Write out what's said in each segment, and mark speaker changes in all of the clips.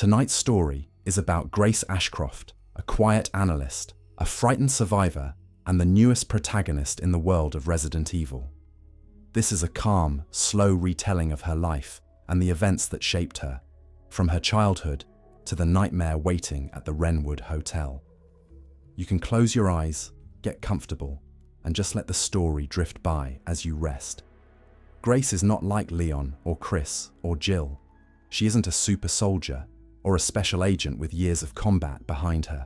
Speaker 1: Tonight's story is about Grace Ashcroft, a quiet analyst, a frightened survivor, and the newest protagonist in the world of Resident Evil. This is a calm, slow retelling of her life and the events that shaped her, from her childhood to the nightmare waiting at the Wrenwood Hotel. You can close your eyes, get comfortable, and just let the story drift by as you rest. Grace is not like Leon or Chris or Jill. She isn't a super soldier or a special agent with years of combat behind her.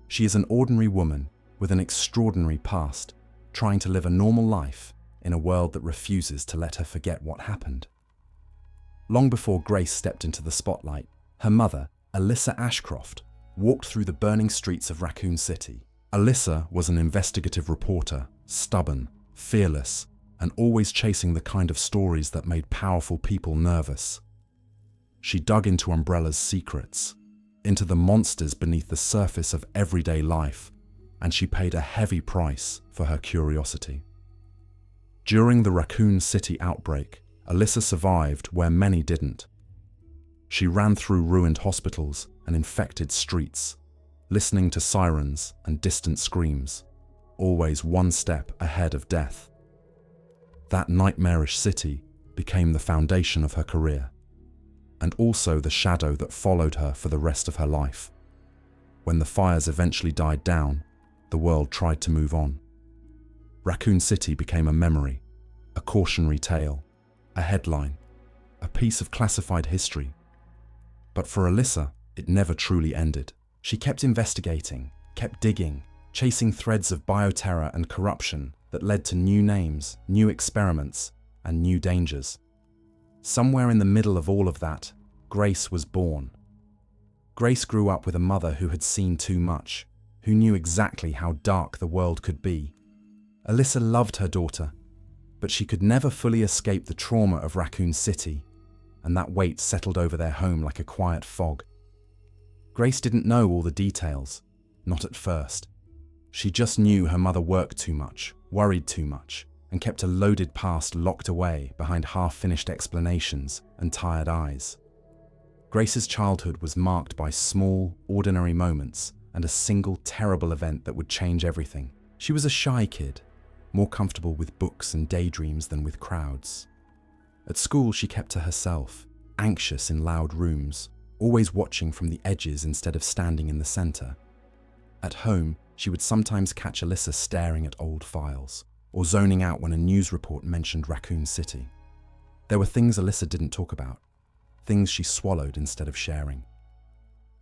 Speaker 1: She is an ordinary woman with an extraordinary past, trying to live a normal life in a world that refuses to let her forget what happened. Long before Grace stepped into the spotlight, her mother, Alyssa Ashcroft, walked through the burning streets of Raccoon City. Alyssa was an investigative reporter, stubborn, fearless, and always chasing the kind of stories that made powerful people nervous. She dug into Umbrella's secrets, into the monsters beneath the surface of everyday life, and she paid a heavy price for her curiosity. During the Raccoon City outbreak, Alyssa survived where many didn't. She ran through ruined hospitals and infected streets, listening to sirens and distant screams, always one step ahead of death. That nightmarish city became the foundation of her career, and also the shadow that followed her for the rest of her life. When the fires eventually died down, the world tried to move on. Raccoon City became a memory, a cautionary tale, a headline, a piece of classified history. But for Alyssa, it never truly ended. She kept investigating, kept digging, chasing threads of bioterror and corruption that led to new names, new experiments, and new dangers. Somewhere in the middle of all of that, Grace was born. Grace grew up with a mother who had seen too much, who knew exactly how dark the world could be. Alyssa loved her daughter, but she could never fully escape the trauma of Raccoon City, and that weight settled over their home like a quiet fog. Grace didn't know all the details, not at first. She just knew her mother worked too much, worried too much, and kept a loaded past locked away behind half-finished explanations and tired eyes. Grace's childhood was marked by small, ordinary moments and a single terrible event that would change everything. She was a shy kid, more comfortable with books and daydreams than with crowds. At school, she kept to herself, anxious in loud rooms, always watching from the edges instead of standing in the center. At home, she would sometimes catch Alyssa staring at old files, or zoning out when a news report mentioned Raccoon City. There were things Alyssa didn't talk about, things she swallowed instead of sharing.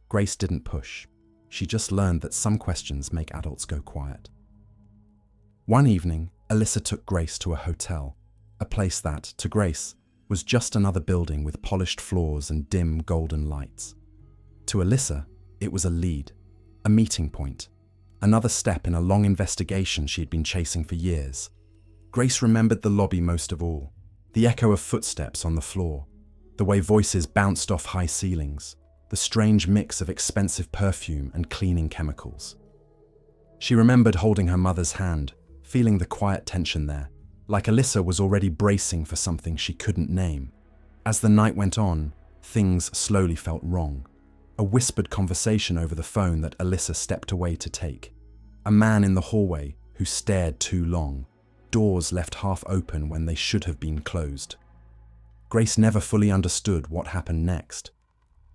Speaker 1: Grace didn't push. She just learned that some questions make adults go quiet. One evening, Alyssa took Grace to a hotel, a place that, to Grace, was just another building with polished floors and dim golden lights. To Alyssa, it was a lead, a meeting point, another step in a long investigation she had been chasing for years. Grace remembered the lobby most of all, the echo of footsteps on the floor, the way voices bounced off high ceilings, the strange mix of expensive perfume and cleaning chemicals. She remembered holding her mother's hand, feeling the quiet tension there, like Alyssa was already bracing for something she couldn't name. As the night went on, things slowly felt wrong. A whispered conversation over the phone that Alyssa stepped away to take. A man in the hallway who stared too long. Doors left half open when they should have been closed. Grace never fully understood what happened next.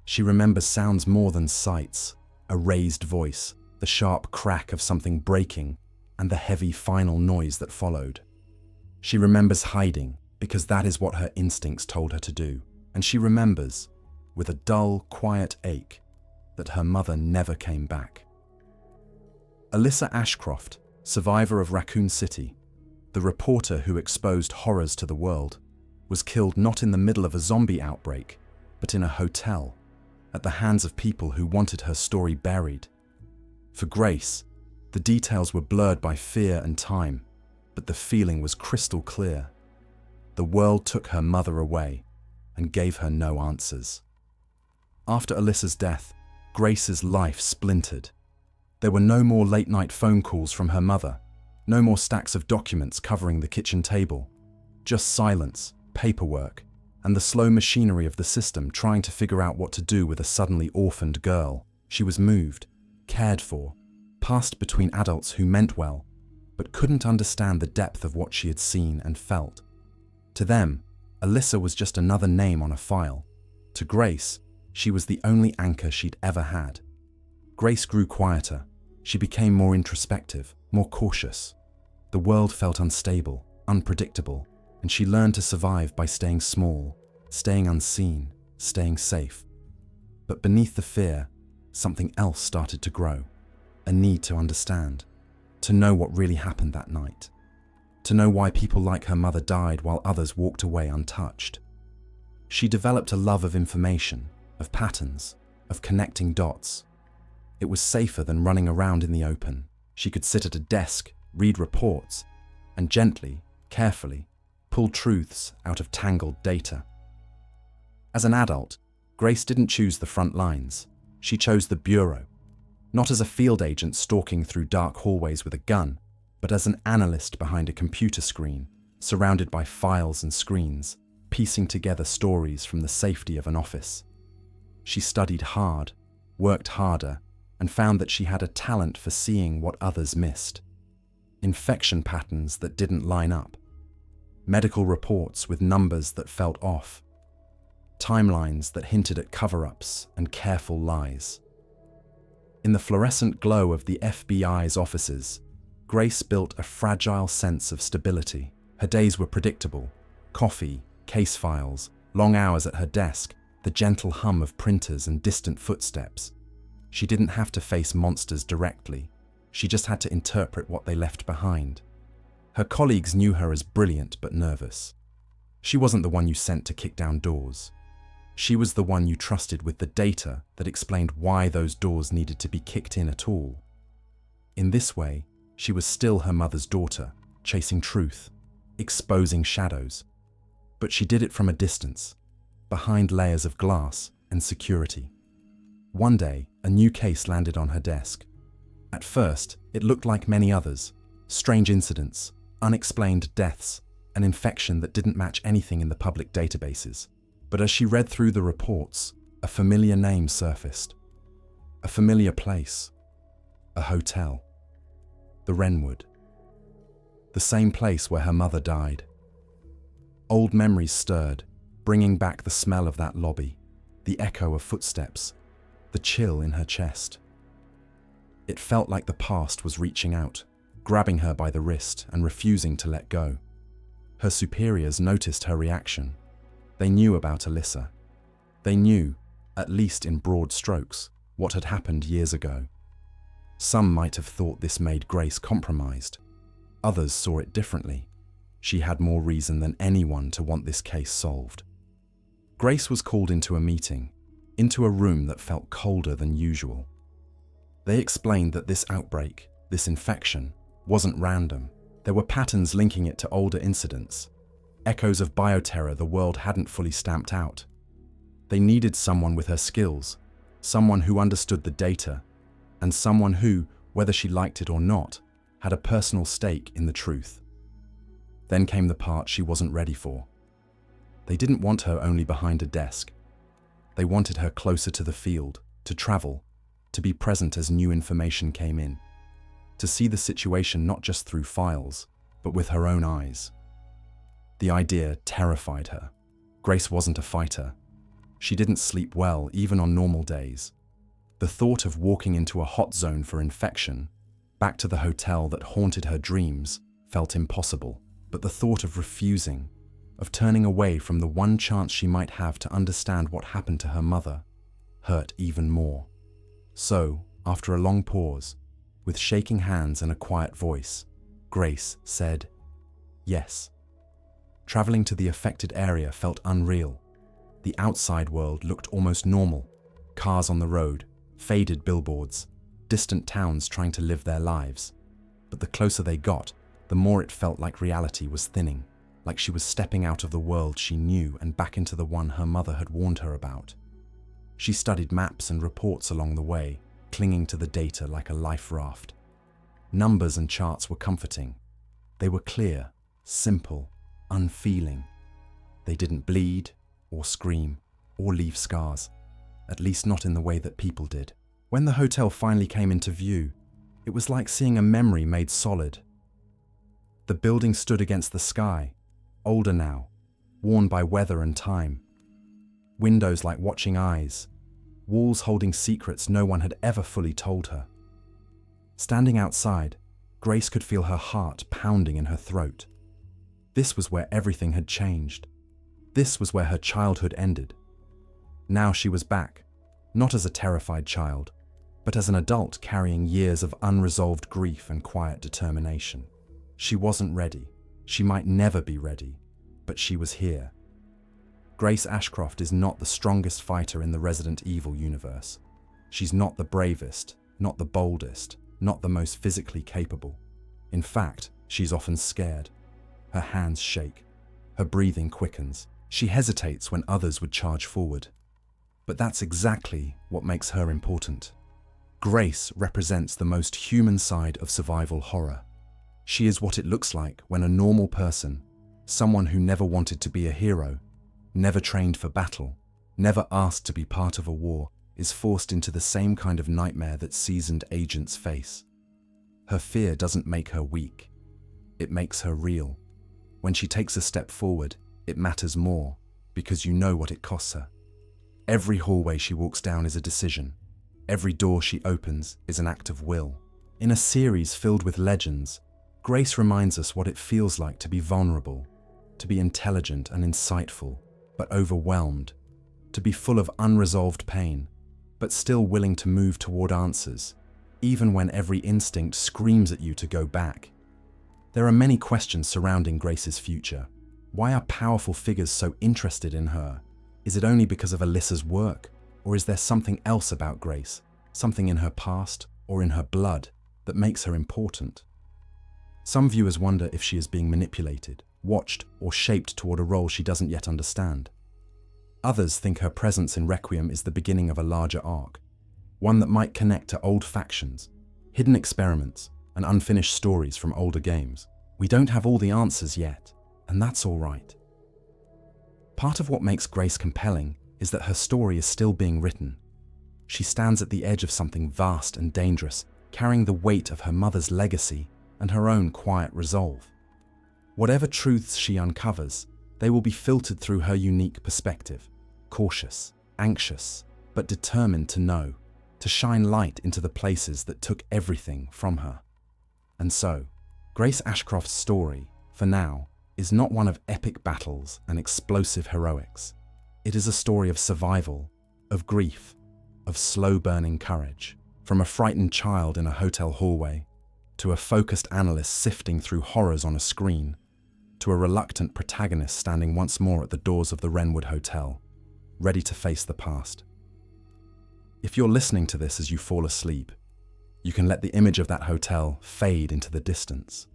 Speaker 1: She remembers sounds more than sights, a raised voice, the sharp crack of something breaking, and the heavy final noise that followed. She remembers hiding, because that is what her instincts told her to do, and she remembers, with a dull, quiet ache, that her mother never came back. Alyssa Ashcroft, survivor of Raccoon City, the reporter who exposed horrors to the world, was killed not in the middle of a zombie outbreak, but in a hotel, at the hands of people who wanted her story buried. For Grace, the details were blurred by fear and time, but the feeling was crystal clear. The world took her mother away and gave her no answers. After Alyssa's death, Grace's life splintered. There were no more late-night phone calls from her mother, no more stacks of documents covering the kitchen table, just silence, paperwork, and the slow machinery of the system trying to figure out what to do with a suddenly orphaned girl. She was moved, cared for, passed between adults who meant well, but couldn't understand the depth of what she had seen and felt. To them, Alyssa was just another name on a file. To Grace, she was the only anchor she'd ever had. Grace grew quieter. She became more introspective, more cautious. The world felt unstable, unpredictable, and she learned to survive by staying small, staying unseen, staying safe. But beneath the fear, something else started to grow. A need to understand, to know what really happened that night, to know why people like her mother died while others walked away untouched. She developed a love of information, of patterns, of connecting dots. It was safer than running around in the open. She could sit at a desk, read reports, and gently, carefully, pull truths out of tangled data. As an adult, Grace didn't choose the front lines. She chose the bureau, not as a field agent stalking through dark hallways with a gun, but as an analyst behind a computer screen, surrounded by files and screens, piecing together stories from the safety of an office. She studied hard, worked harder, and found that she had a talent for seeing what others missed. Infection patterns that didn't line up, medical reports with numbers that felt off, timelines that hinted at cover-ups and careful lies. In the fluorescent glow of the FBI's offices, Grace built a fragile sense of stability. Her days were predictable: coffee, case files, long hours at her desk, the gentle hum of printers and distant footsteps. She didn't have to face monsters directly. She just had to interpret what they left behind. Her colleagues knew her as brilliant but nervous. She wasn't the one you sent to kick down doors. She was the one you trusted with the data that explained why those doors needed to be kicked in at all. In this way, she was still her mother's daughter, chasing truth, exposing shadows. But she did it from a distance, behind layers of glass and security. One day, a new case landed on her desk. At first, it looked like many others: strange incidents, unexplained deaths, an infection that didn't match anything in the public databases. But as she read through the reports, a familiar name surfaced. A familiar place. A hotel. The Wrenwood. The same place where her mother died. Old memories stirred, bringing back the smell of that lobby, the echo of footsteps, the chill in her chest. It felt like the past was reaching out, grabbing her by the wrist and refusing to let go. Her superiors noticed her reaction. They knew about Alyssa. They knew, at least in broad strokes, what had happened years ago. Some might have thought this made Grace compromised. Others saw it differently. She had more reason than anyone to want this case solved. Grace was called into a meeting, into a room that felt colder than usual. They explained that this outbreak, this infection, wasn't random. There were patterns linking it to older incidents, echoes of bioterror the world hadn't fully stamped out. They needed someone with her skills, someone who understood the data, and someone who, whether she liked it or not, had a personal stake in the truth. Then came the part she wasn't ready for. They didn't want her only behind a desk. They wanted her closer to the field, to travel, to be present as new information came in, to see the situation not just through files, but with her own eyes. The idea terrified her. Grace wasn't a fighter. She didn't sleep well, even on normal days. The thought of walking into a hot zone for infection, back to the hotel that haunted her dreams, felt impossible. But the thought of refusing, of turning away from the one chance she might have to understand what happened to her mother, hurt even more. So, after a long pause, with shaking hands and a quiet voice, Grace said, "Yes." Traveling to the affected area felt unreal. The outside world looked almost normal. Cars on the road, faded billboards, distant towns trying to live their lives. But the closer they got, the more it felt like reality was thinning, like she was stepping out of the world she knew and back into the one her mother had warned her about. She studied maps and reports along the way, clinging to the data like a life raft. Numbers and charts were comforting. They were clear, simple, unfeeling. They didn't bleed, or scream, or leave scars, at least not in the way that people did. When the hotel finally came into view, it was like seeing a memory made solid. The building stood against the sky, older now, worn by weather and time. Windows like watching eyes, walls holding secrets no one had ever fully told her. Standing outside, Grace could feel her heart pounding in her throat. This was where everything had changed. This was where her childhood ended. Now she was back, not as a terrified child, but as an adult carrying years of unresolved grief and quiet determination. She wasn't ready. She might never be ready, but she was here. Grace Ashcroft is not the strongest fighter in the Resident Evil universe. She's not the bravest, not the boldest, not the most physically capable. In fact, she's often scared. Her hands shake. Her breathing quickens. She hesitates when others would charge forward. But that's exactly what makes her important. Grace represents the most human side of survival horror. She is what it looks like when a normal person, someone who never wanted to be a hero, never trained for battle, never asked to be part of a war, is forced into the same kind of nightmare that seasoned agents face. Her fear doesn't make her weak. It makes her real. When she takes a step forward, it matters more because you know what it costs her. Every hallway she walks down is a decision. Every door she opens is an act of will. In a series filled with legends, Grace reminds us what it feels like to be vulnerable, to be intelligent and insightful, but overwhelmed, to be full of unresolved pain, but still willing to move toward answers, even when every instinct screams at you to go back. There are many questions surrounding Grace's future. Why are powerful figures so interested in her? Is it only because of Alyssa's work? Or is there something else about Grace, something in her past or in her blood, that makes her important? Some viewers wonder if she is being manipulated, watched, or shaped toward a role she doesn't yet understand. Others think her presence in Requiem is the beginning of a larger arc, one that might connect to old factions, hidden experiments, and unfinished stories from older games. We don't have all the answers yet, and that's all right. Part of what makes Grace compelling is that her story is still being written. She stands at the edge of something vast and dangerous, carrying the weight of her mother's legacy and her own quiet resolve. Whatever truths she uncovers, they will be filtered through her unique perspective, cautious, anxious, but determined to know, to shine light into the places that took everything from her. And so, Grace Ashcroft's story, for now, is not one of epic battles and explosive heroics. It is a story of survival, of grief, of slow-burning courage. From a frightened child in a hotel hallway, to a focused analyst sifting through horrors on a screen, to a reluctant protagonist standing once more at the doors of the Wrenwood Hotel, ready to face the past. If you're listening to this as you fall asleep, you can let the image of that hotel fade into the distance.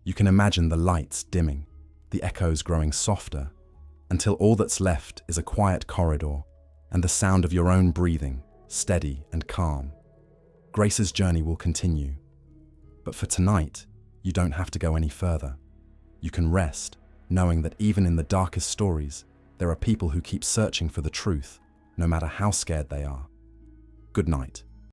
Speaker 1: You can imagine the lights dimming, the echoes growing softer, until all that's left is a quiet corridor and the sound of your own breathing, steady and calm. Grace's journey will continue. But for tonight, you don't have to go any further. You can rest, knowing that even in the darkest stories, there are people who keep searching for the truth, no matter how scared they are. Good night.